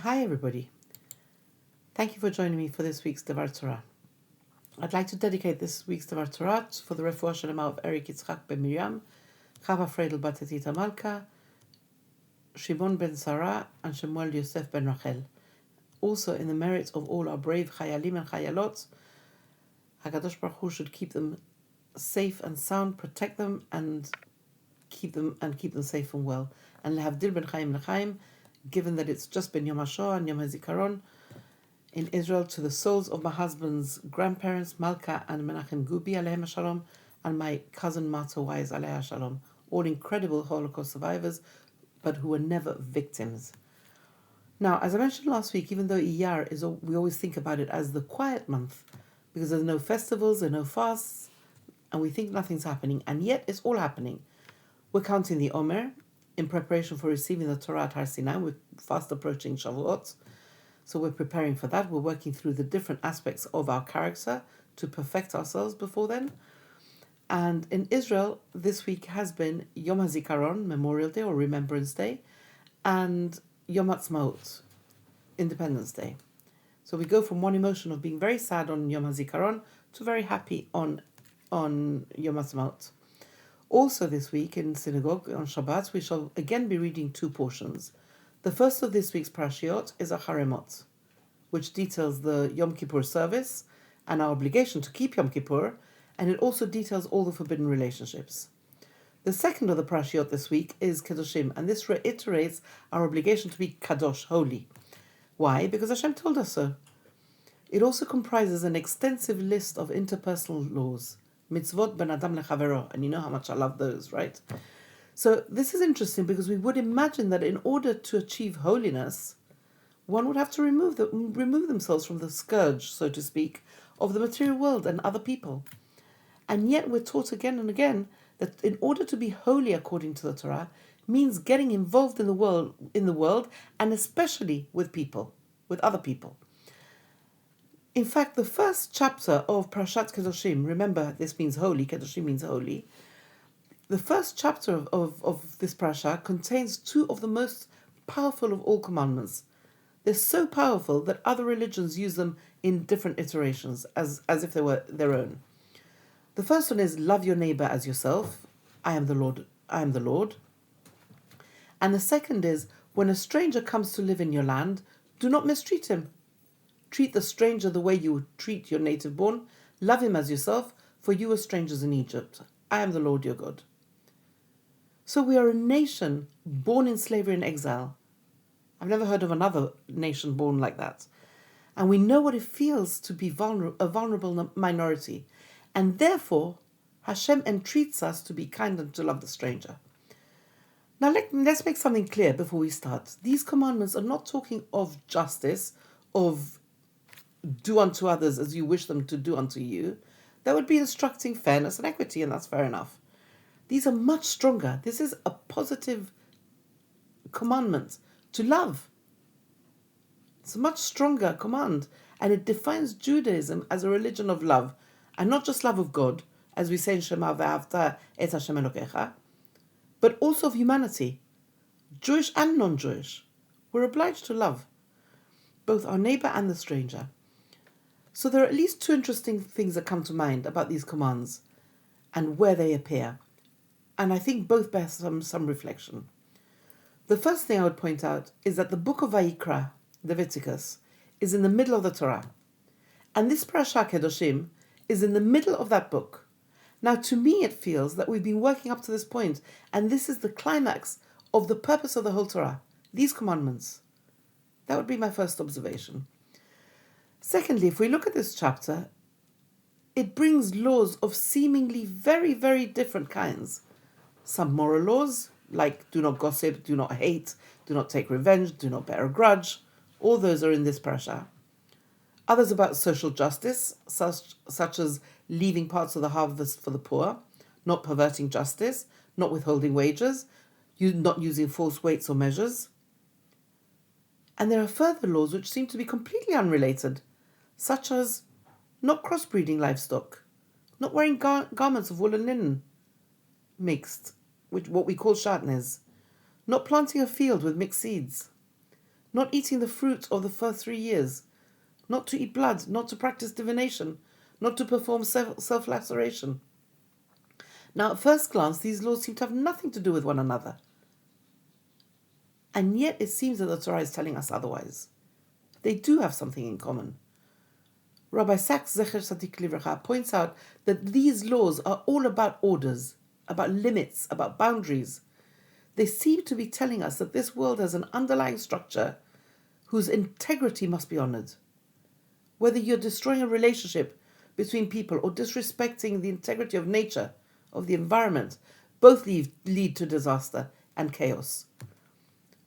Hi everybody. Thank you for joining me for this week's Devar Torah. I'd like to dedicate this week's Devar Torah for the Refuah Shalema of Eric Yitzchak ben Miriam, Chava Freidel bat Tita Malka, Shimon ben Sarah, and Shemuel Yosef ben Rachel. Also in the merit of all our brave Chayalim and Chayalot, HaKadosh Baruch Hu should keep them safe and sound, protect them and keep them safe and well. And lehavdil ben Chaim lechaim, given that it's just been Yom HaShoah and Yom HaZikaron in Israel, to the souls of my husband's grandparents, Malka and Menachem Gubi aleihem shalom, and my cousin Marta Wise aleiha shalom, all incredible Holocaust survivors, but who were never victims. Now, as I mentioned last week, even though Iyar we always think about it as the quiet month, because there's no festivals, there are no fasts, and we think nothing's happening, and yet it's all happening. We're counting the Omer in preparation for receiving the Torah at Har Sinai. We're fast approaching Shavuot, so we're preparing for that. We're working through the different aspects of our character to perfect ourselves before then. And in Israel, this week has been Yom HaZikaron, Memorial Day or Remembrance Day, and Yom Ha'atzmaut, Independence Day. So we go from one emotion of being very sad on Yom HaZikaron to very happy on Yom Ha'atzmaut. Also this week in synagogue on Shabbat, we shall again be reading two portions. The first of this week's parashiot is AchareMot, which details the Yom Kippur service and our obligation to keep Yom Kippur, and it also details all the forbidden relationships. The second of the parashiot this week is Kedoshim, and this reiterates our obligation to be kadosh, holy. Why? Because Hashem told us so. It also comprises an extensive list of interpersonal laws, mitzvot ben adam lechavero, and you know how much I love those, right? So this is interesting because we would imagine that in order to achieve holiness, one would have to remove themselves from the scourge, so to speak, of the material world and other people. And yet we're taught again and again that in order to be holy according to the Torah means getting involved in the world, and especially with people, with other people. In fact, the first chapter of Parashat Kedoshim, remember this means holy, Kedoshim means holy. The first chapter of this parasha contains two of the most powerful of all commandments. They're so powerful that other religions use them in different iterations as if they were their own. The first one is love your neighbor as yourself. I am the Lord. And the second is when a stranger comes to live in your land, do not mistreat him. Treat the stranger the way you would treat your native born. Love him as yourself, for you were strangers in Egypt. I am the Lord your God. So we are a nation born in slavery and exile. I've never heard of another nation born like that. And we know what it feels to be a vulnerable minority. And therefore, Hashem entreats us to be kind and to love the stranger. Now let's make something clear before we start. These commandments are not talking of justice, of do unto others as you wish them to do unto you. That would be instructing fairness and equity, and that's fair enough. These are much stronger. This is a positive commandment to love. It's a much stronger command, and it defines Judaism as a religion of love, and not just love of God, as we say in Shema Ve'ahavta et Hashem Elokecha, but also of humanity, Jewish and non-Jewish. We're obliged to love both our neighbor and the stranger. So there are at least two interesting things that come to mind about these commands and where they appear, and I think both bear some reflection. The first thing I would point out is that the book of Vayikra, Leviticus, is in the middle of the Torah, and this Parashat Kedoshim is in the middle of that book. Now, to me, it feels that we've been working up to this point, and this is the climax of the purpose of the whole Torah, these commandments. That would be my first observation. Secondly, if we look at this chapter, it brings laws of seemingly very, very different kinds. Some moral laws, like do not gossip, do not hate, do not take revenge, do not bear a grudge. All those are in this parasha. Others about social justice, such as leaving parts of the harvest for the poor, not perverting justice, not withholding wages, not using false weights or measures. And there are further laws which seem to be completely unrelated, such as not crossbreeding livestock, not wearing garments of wool and linen mixed, what we call shatnez, not planting a field with mixed seeds, not eating the fruit of the first 3 years, not to eat blood, not to practice divination, not to perform self-laceration. Now, at first glance, these laws seem to have nothing to do with one another. And yet it seems that the Torah is telling us otherwise. They do have something in common. Rabbi Sachs, Zecher Tzadik Livracha, points out that these laws are all about orders, about limits, about boundaries. They seem to be telling us that this world has an underlying structure whose integrity must be honored. Whether you're destroying a relationship between people or disrespecting the integrity of nature, of the environment, both lead to disaster and chaos.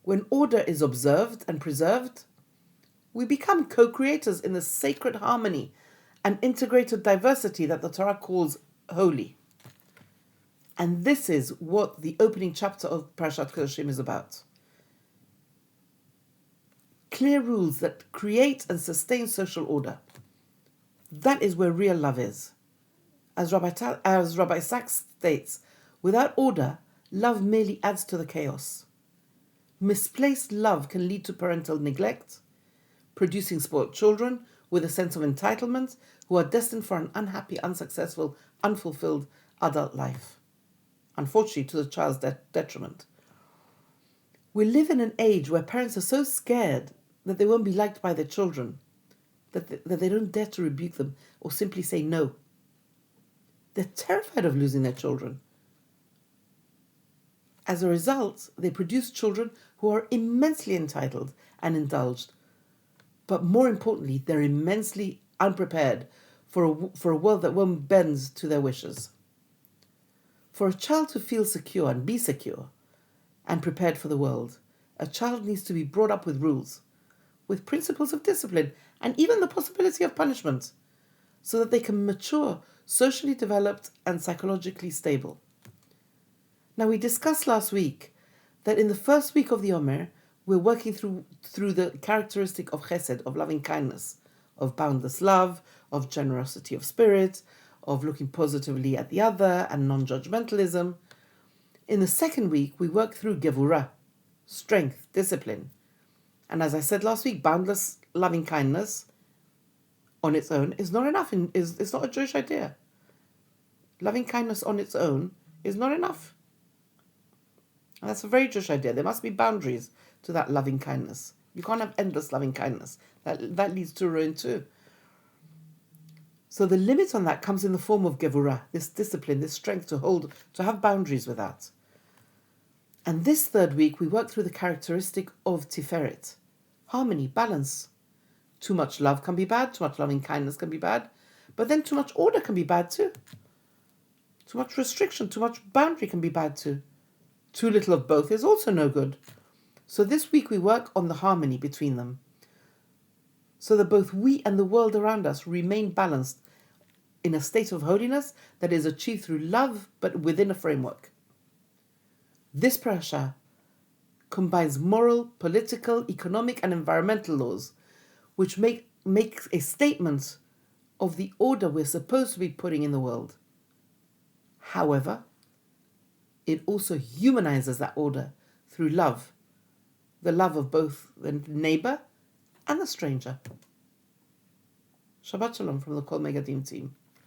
When order is observed and preserved, we become co-creators in the sacred harmony and integrated diversity that the Torah calls holy. And this is what the opening chapter of Parashat Kedoshim is about. Clear rules that create and sustain social order. That is where real love is. As Rabbi Sachs states, without order, love merely adds to the chaos. Misplaced love can lead to parental neglect, producing spoiled children with a sense of entitlement who are destined for an unhappy, unsuccessful, unfulfilled adult life. Unfortunately, to the child's detriment. We live in an age where parents are so scared that they won't be liked by their children, that they don't dare to rebuke them or simply say no. They're terrified of losing their children. As a result, they produce children who are immensely entitled and indulged. But more importantly, they're immensely unprepared for a world that won't bend to their wishes. For a child to feel secure and be secure and prepared for the world, a child needs to be brought up with rules, with principles of discipline, and even the possibility of punishment, so that they can mature, socially developed, and psychologically stable. Now, we discussed last week that in the first week of the Omer, we're working through the characteristic of chesed, of loving kindness, of boundless love, of generosity of spirit, of looking positively at the other, and non-judgmentalism. In the second week, we work through gevurah, strength, discipline. And as I said last week, boundless loving kindness on its own is not enough. It's not a Jewish idea. Loving kindness on its own is not enough. And that's a very Jewish idea. There must be boundaries to that loving kindness. You can't have endless loving kindness. That leads to ruin too. So the limit on that comes in the form of gevurah, this discipline, this strength to have boundaries with that. And this third week, we work through the characteristic of tiferet, harmony, balance. Too much love can be bad, too much loving kindness can be bad, but then too much order can be bad too. Too much restriction, too much boundary can be bad too. Too little of both is also no good. So this week we work on the harmony between them, so that both we and the world around us remain balanced in a state of holiness that is achieved through love, but within a framework. This parasha combines moral, political, economic, and environmental laws, which make a statement of the order we're supposed to be putting in the world. However, it also humanizes that order through love, the love of both the neighbor and the stranger. Shabbat Shalom from the Kol Megadim team.